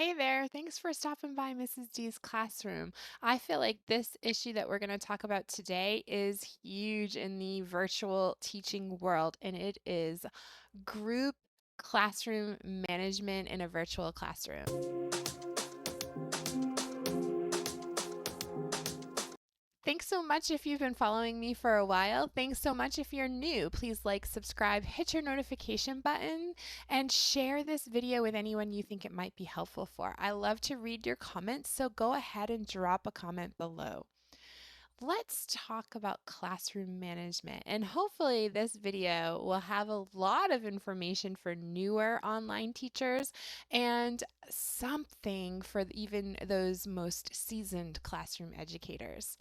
Hey there, thanks for stopping by Mrs. D's classroom. I feel like this issue that we're going to talk about today is huge in the virtual teaching world, and it is group classroom management in a virtual classroom. Thanks so much if you've been following me for a while. Thanks so much if you're new. Please like, subscribe, hit your notification button, and share this video with anyone you think it might be helpful for. I love to read your comments, so go ahead and drop a comment below. Let's talk about classroom management, and hopefully this video will have a lot of information for newer online teachers and something for even those most seasoned classroom educators.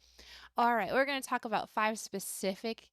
All right, we're going to talk about 5 specific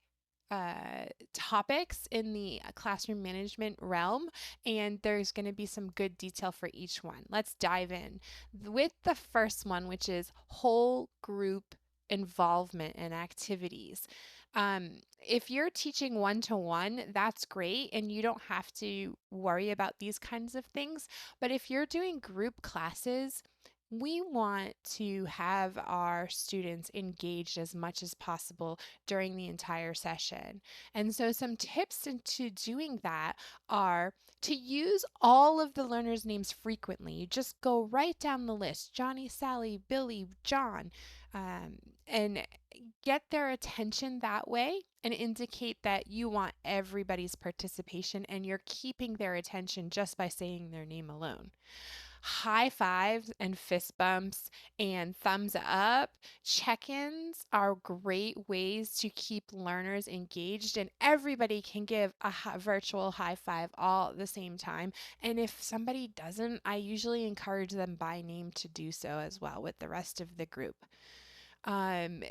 topics in the classroom management realm, and there's going to be some good detail for each one. Let's dive in with the first one, which is whole group involvement and activities. If you're teaching one-to-one, that's great, and you don't have to worry about these kinds of things. But if you're doing group classes, we want to have our students engaged as much as possible during the entire session. And so some tips into doing that are to use all of the learners' names frequently. You just go right down the list, Johnny, Sally, Billy, John, and get their attention that way and indicate that you want everybody's participation and you're keeping their attention just by saying their name alone. High fives and fist bumps and thumbs up check-ins are great ways to keep learners engaged, and everybody can give a virtual high five all at the same time. And if somebody doesn't, I usually encourage them by name to do so as well with the rest of the group. Um,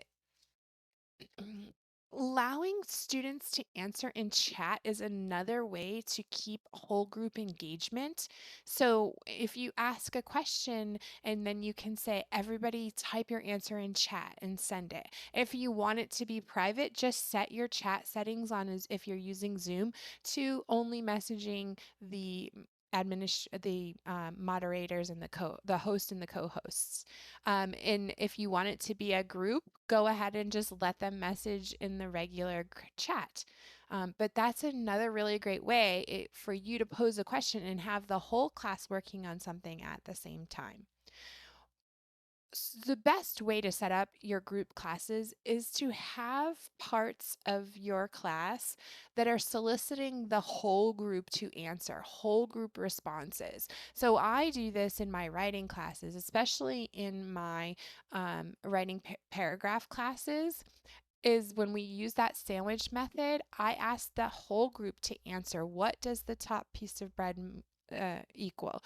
Allowing students to answer in chat is another way to keep whole group engagement. So if you ask a question and then you can say, everybody type your answer in chat and send it. If you want it to be private, just set your chat settings on, as if you're using Zoom, to only messaging the moderators and the host and the co-hosts. And if you want it to be a group, go ahead and just let them message in the regular chat. But that's another really great way for you to pose a question and have the whole class working on something at the same time. The best way to set up your group classes is to have parts of your class that are soliciting the whole group to answer, whole group responses. So I do this in my writing classes, especially in my writing paragraph classes. Is when we use that sandwich method, I ask the whole group to answer, what does the top piece of bread equal?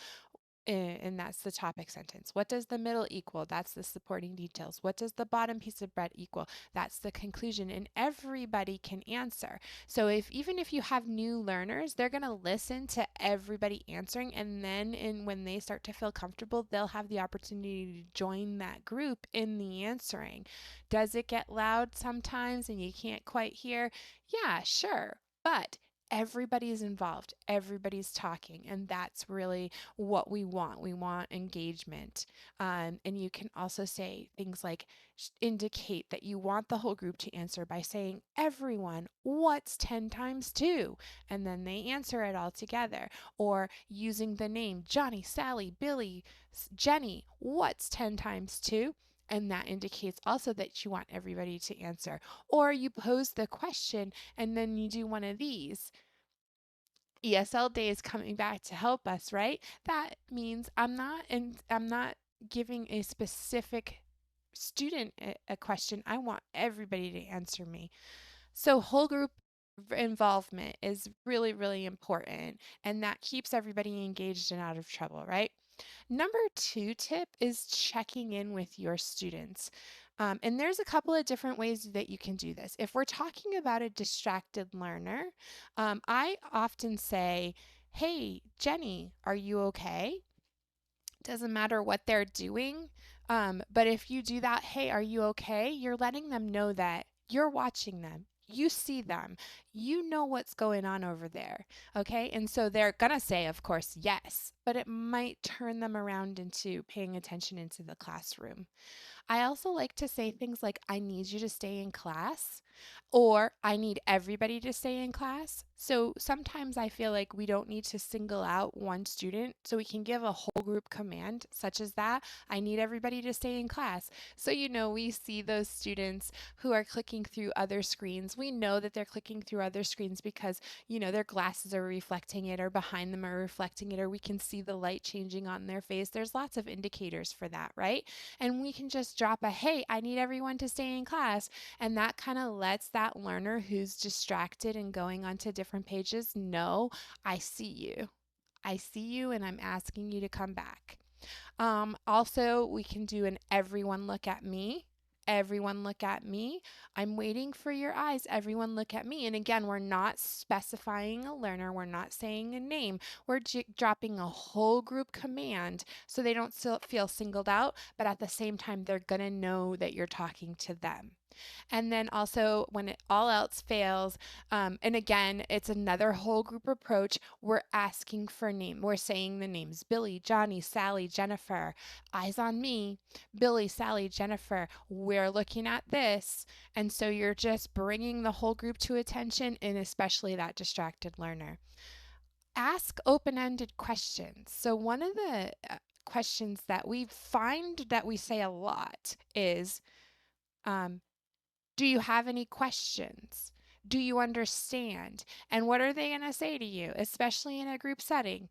And that's the topic sentence. What does the middle equal? That's the supporting details. What does the bottom piece of bread equal? That's the conclusion. And everybody can answer. So even if you have new learners, they're going to listen to everybody answering, and then when they start to feel comfortable, they'll have the opportunity to join that group in the answering. Does it get loud sometimes and you can't quite hear? Yeah, sure. But everybody's involved, everybody's talking, and that's really what we want. We want engagement. And you can also say things like, indicate that you want the whole group to answer by saying, everyone, what's 10 times 2? And then they answer it all together. Or using the name Johnny, Sally, Billy, Jenny, what's 10 times 2? And that indicates also that you want everybody to answer. Or you pose the question and then you do one of these. ESL Day is coming back to help us, right? That means I'm not giving a specific student a question. I want everybody to answer me. So whole group involvement is really, really important, and that keeps everybody engaged and out of trouble, right? Number 2 tip is checking in with your students. And there's a couple of different ways that you can do this. If we're talking about a distracted learner, I often say, hey, Jenny, are you okay? Doesn't matter what they're doing. But if you do that, hey, are you okay? You're letting them know that you're watching them. You see them. You know what's going on over there. Okay. And so they're going to say, of course, yes. but it might turn them around into paying attention into the classroom. I also like to say things like, I need you to stay in class, or I need everybody to stay in class. So sometimes I feel like we don't need to single out one student. So we can give a whole group command, such as that, I need everybody to stay in class. So, we see those students who are clicking through other screens. We know that they're clicking through other screens because, their glasses are reflecting it, or behind them are reflecting it, or we can see the light changing on their face. There's lots of indicators for that, right? And we can just drop a, hey, I need everyone to stay in class. And that kind of lets that learner who's distracted and going onto different pages know, I see you. I see you, and I'm asking you to come back. Also, we can do an everyone look at me. Everyone look at me. I'm waiting for your eyes. Everyone look at me. And again, we're not specifying a learner. We're not saying a name. We're dropping a whole group command so they don't feel singled out, but at the same time, they're going to know that you're talking to them. And then also, when all else fails, and again, it's another whole group approach, we're asking for name. We're saying the names Billy, Johnny, Sally, Jennifer. Eyes on me. Billy, Sally, Jennifer. We're looking at this. And so you're just bringing the whole group to attention, and especially that distracted learner. Ask open-ended questions. So one of the questions that we find that we say a lot is, do you have any questions? Do you understand? And what are they going to say to you, especially in a group setting?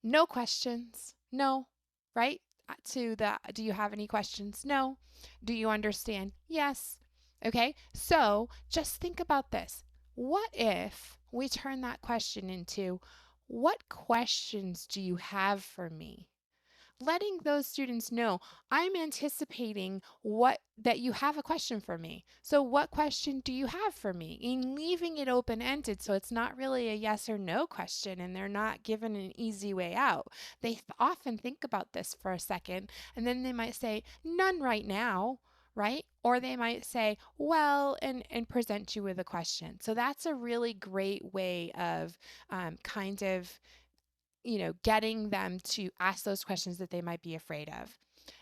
No questions. No, right? Do you have any questions? No. Do you understand? Yes. Okay, so just think about this. What if we turn that question into, what questions do you have for me? Letting those students know, I'm anticipating that you have a question for me. So what question do you have for me? And leaving it open-ended, so it's not really a yes or no question, and they're not given an easy way out. They often think about this for a second, and then they might say, none right now, right? Or they might say, well, and present you with a question. So that's a really great way of kind of getting them to ask those questions that they might be afraid of.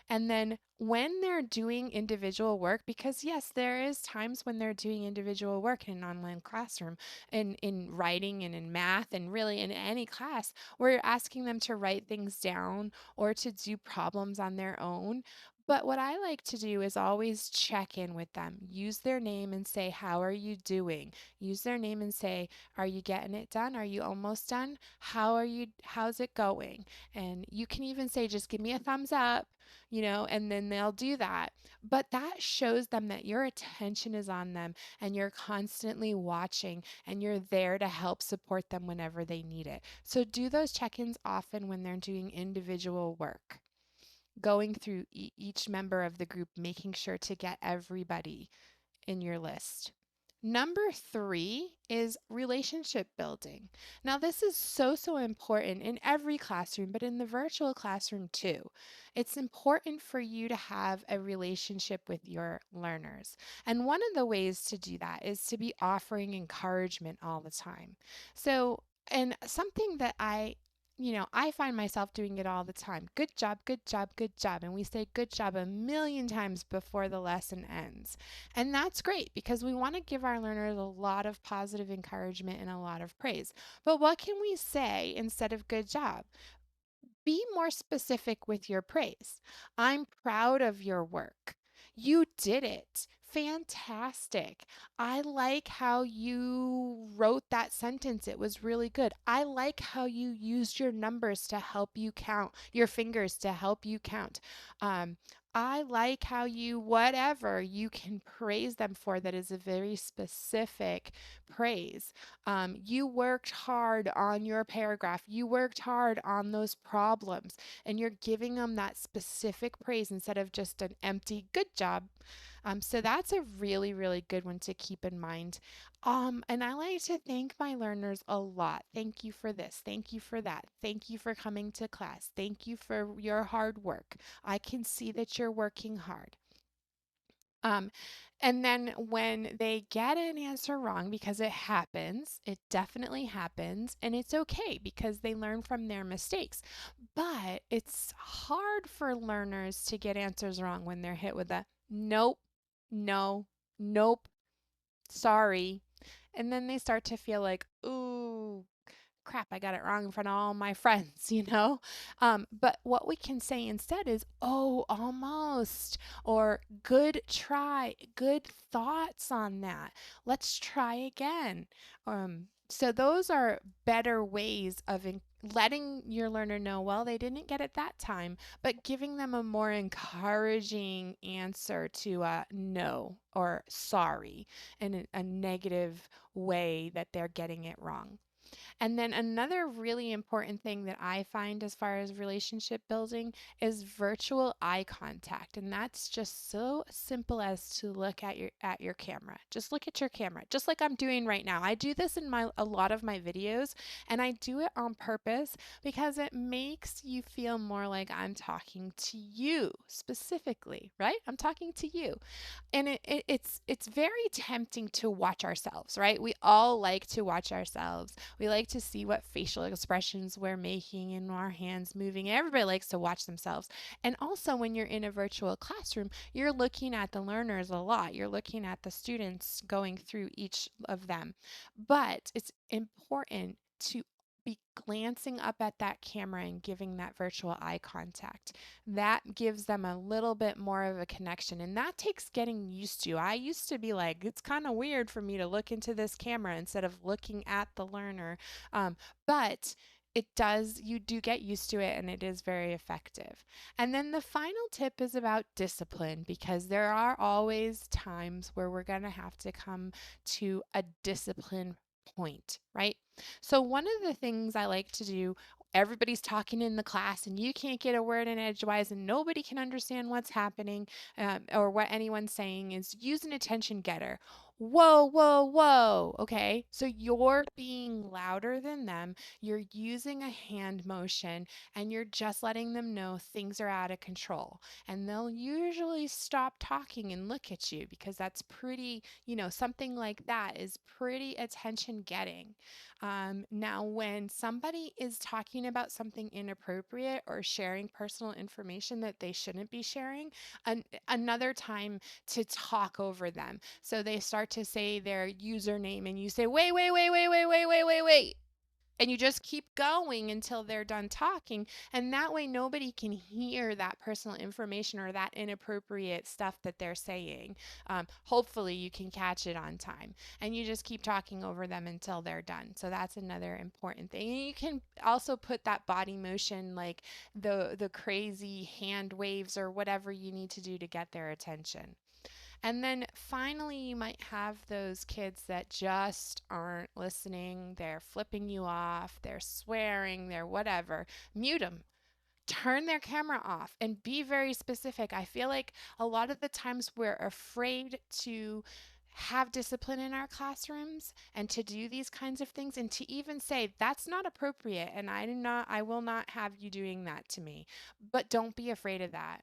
And then when they're doing individual work, because yes, there is times when they're doing individual work in an online classroom, in writing and in math, and really in any class, where you're asking them to write things down or to do problems on their own. But what I like to do is always check in with them. Use their name and say, how are you doing? Use their name and say, are you getting it done? Are you almost done? How's it going? And you can even say, just give me a thumbs up, and then they'll do that. But that shows them that your attention is on them, and you're constantly watching, and you're there to help support them whenever they need it. So do those check-ins often when they're doing individual work, going through each member of the group, making sure to get everybody in your list. Number 3 is relationship building. Now, this is so important in every classroom, but in the virtual classroom too. It's important for you to have a relationship with your learners. And one of the ways to do that is to be offering encouragement all the time. So, and something that I find myself doing it all the time. Good job, good job, good job. And we say good job a million times before the lesson ends. And that's great because we want to give our learners a lot of positive encouragement and a lot of praise. But what can we say instead of good job? Be more specific with your praise. I'm proud of your work. You did it. Fantastic. I like how you wrote that sentence. It was really good. I like how you used your numbers to help you count, your fingers to help you count. Um, I like how whatever you can praise them for, that is a very specific praise. You worked hard on your paragraph. You worked hard on those problems, and you're giving them that specific praise instead of just an empty good job. So that's a really, really good one to keep in mind. And I like to thank my learners a lot. Thank you for this. Thank you for that. Thank you for coming to class. Thank you for your hard work. I can see that you're working hard. Um, and then when they get an answer wrong, because it happens, it definitely happens, and it's okay because they learn from their mistakes. But it's hard for learners to get answers wrong when they're hit with a nope, no, nope, sorry. And then they start to feel like, ooh, crap, I got it wrong in front of all my friends, you know? But what we can say instead is, oh, almost, or good try, good thoughts on that. Let's try again. So those are better ways of letting your learner know, well, they didn't get it that time, but giving them a more encouraging answer to no or sorry in a negative way that they're getting it wrong. And then another really important thing that I find as far as relationship building is virtual eye contact. And that's just so simple as to look at your camera. Just look at your camera, just like I'm doing right now. I do this in a lot of my videos, and I do it on purpose because it makes you feel more like I'm talking to you specifically, right? I'm talking to you. And it's very tempting to watch ourselves, right? We all like to watch ourselves. We like to see what facial expressions we're making and our hands moving. Everybody likes to watch themselves. And also, when you're in a virtual classroom, you're looking at the learners a lot. You're looking at the students going through each of them. But it's important to be glancing up at that camera and giving that virtual eye contact. That gives them a little bit more of a connection, and that takes getting used to. I used to be like, it's kind of weird for me to look into this camera instead of looking at the learner. But you do get used to it, and it is very effective. And then the final tip is about discipline, because there are always times where we're going to have to come to a discipline point, right? So, one of the things I like to do, everybody's talking in the class and you can't get a word in edgewise and nobody can understand what's happening, or what anyone's saying, is use an attention getter. Whoa, whoa, whoa. Okay. So you're being louder than them. You're using a hand motion and you're just letting them know things are out of control. And they'll usually stop talking and look at you, because that's pretty, something like that is pretty attention getting. Now, when somebody is talking about something inappropriate or sharing personal information that they shouldn't be sharing, another time to talk over them. So they start to say their username and you say, wait, wait, wait, wait, wait, wait, wait, wait, wait. And you just keep going until they're done talking. And that way, nobody can hear that personal information or that inappropriate stuff that they're saying. Hopefully, you can catch it on time. And you just keep talking over them until they're done. So that's another important thing. And you can also put that body motion, like the crazy hand waves or whatever you need to do to get their attention. And then finally, you might have those kids that just aren't listening. They're flipping you off, they're swearing, they're whatever. Mute them. Turn their camera off and be very specific. I feel like a lot of the times we're afraid to have discipline in our classrooms and to do these kinds of things and to even say that's not appropriate and I will not have you doing that to me. But don't be afraid of that.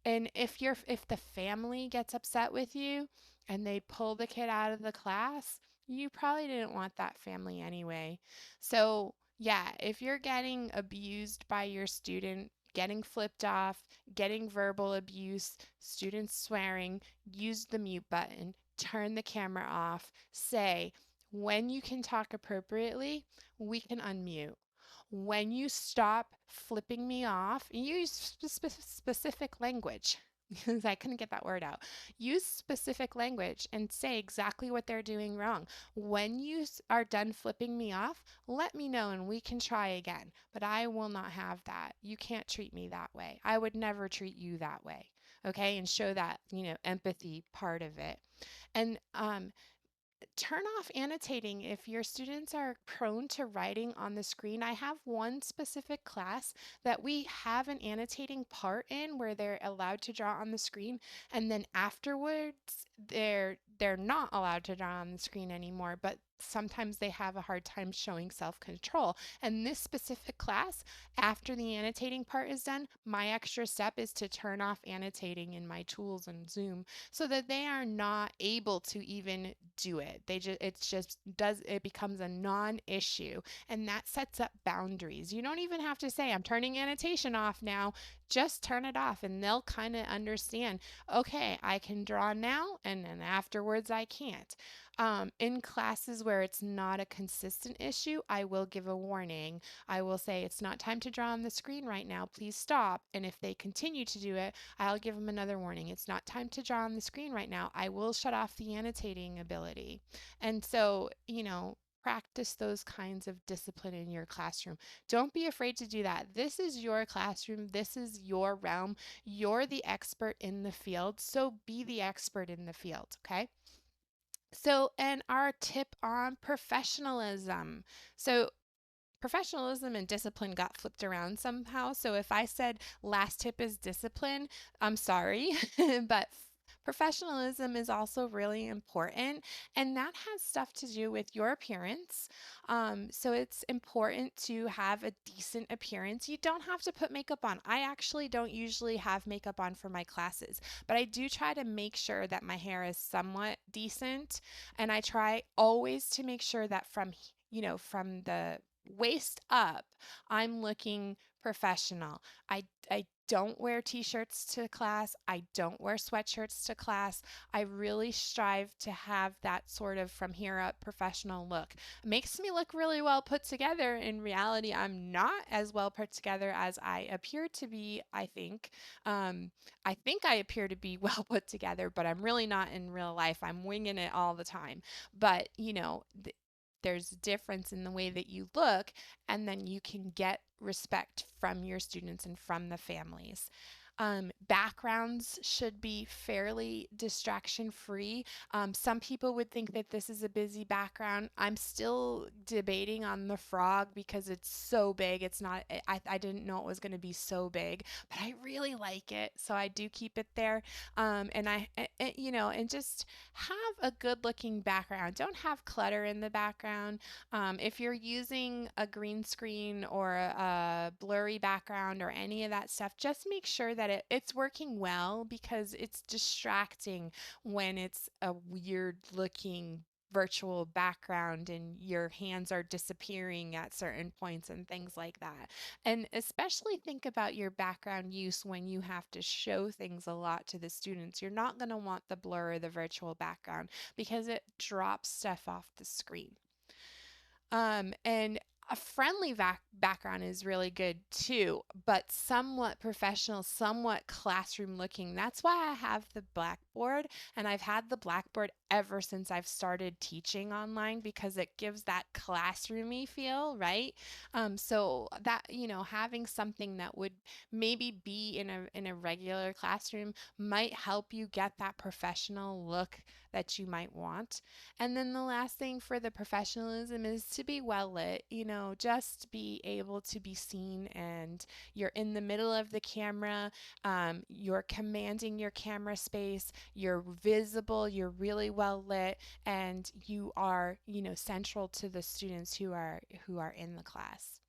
And if the family gets upset with you and they pull the kid out of the class, you probably didn't want that family anyway. So, yeah, if you're getting abused by your student, getting flipped off, getting verbal abuse, students swearing, use the mute button, turn the camera off, say, when you can talk appropriately, we can unmute. When you stop flipping me off, use specific language because I couldn't get that word out. Use specific language and say exactly what they're doing wrong. When you are done flipping me off, let me know and we can try again. But I will not have that. You can't treat me that way. I would never treat you that way. Okay, and show that, empathy part of it. And turn off annotating if your students are prone to writing on the screen. I have one specific class that we have an annotating part in where they're allowed to draw on the screen, and then afterwards they're not allowed to draw on the screen anymore, but sometimes they have a hard time showing self-control. And this specific class, after the annotating part is done, my extra step is to turn off annotating in my tools and Zoom so that they are not able to even do it. It becomes a non-issue, and that sets up boundaries. You don't even have to say, I'm turning annotation off now. Just turn it off and they'll kind of understand, okay, I can draw now and then afterwards I can't. In classes where it's not a consistent issue, I will give a warning. I will say, it's not time to draw on the screen right now. Please stop. And if they continue to do it, I'll give them another warning. It's not time to draw on the screen right now. I will shut off the annotating ability. And so, practice those kinds of discipline in your classroom. Don't be afraid to do that. This is your classroom. This is your realm. You're the expert in the field. So be the expert in the field, okay? So, and our tip on professionalism. So, professionalism and discipline got flipped around somehow. So if I said last tip is discipline, I'm sorry, but professionalism is also really important, and that has stuff to do with your appearance. So it's important to have a decent appearance. You don't have to put makeup on. I actually don't usually have makeup on for my classes, but I do try to make sure that my hair is somewhat decent, and I try always to make sure that from the waist up, I'm looking professional. I don't wear t-shirts to class. I don't wear sweatshirts to class. I really strive to have that sort of from here up professional look. It makes me look really well put together. In reality, I'm not as well put together as I appear to be, I think. I think I appear to be well put together, but I'm really not in real life. I'm winging it all the time. But, there's a difference in the way that you look, and then you can get respect from your students and from the families. Backgrounds should be fairly distraction free. Some people would think that this is a busy background. I'm still debating on the frog because it's so big. It's not, I didn't know it was going to be so big, but I really like it. So I do keep it there. And just have a good looking background. Don't have clutter in the background. If you're using a green screen or a blurry background or any of that stuff, just make sure that it's working well, because it's distracting when it's a weird looking virtual background and your hands are disappearing at certain points and things like that. And especially think about your background use when you have to show things a lot to the students. You're not going to want the blur or the virtual background because it drops stuff off the screen. And a friendly background is really good too, but somewhat professional, somewhat classroom looking. That's why I have the blackboard, and I've had the blackboard ever since I've started teaching online, because it gives that classroomy feel, right? So that, having something that would maybe be in a regular classroom might help you get that professional look that you might want. And then the last thing for the professionalism is to be well lit, just be able to be seen, and you're in the middle of the camera, you're commanding your camera space, you're visible, you're really well lit, and you are, central to the students who are in the class.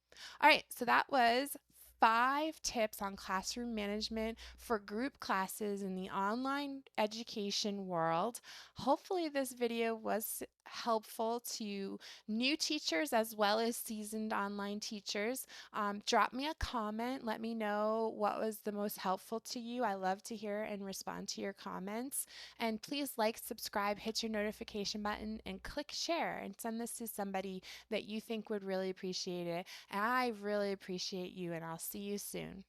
All right, so that was 5 tips on classroom management for group classes in the online education world. Hopefully this video was helpful to new teachers as well as seasoned online teachers. Drop me a comment. Let me know what was the most helpful to you. I love to hear and respond to your comments. And please like, subscribe, hit your notification button, and click share, and send this to somebody that you think would really appreciate it. I really appreciate you, and I'll see you soon.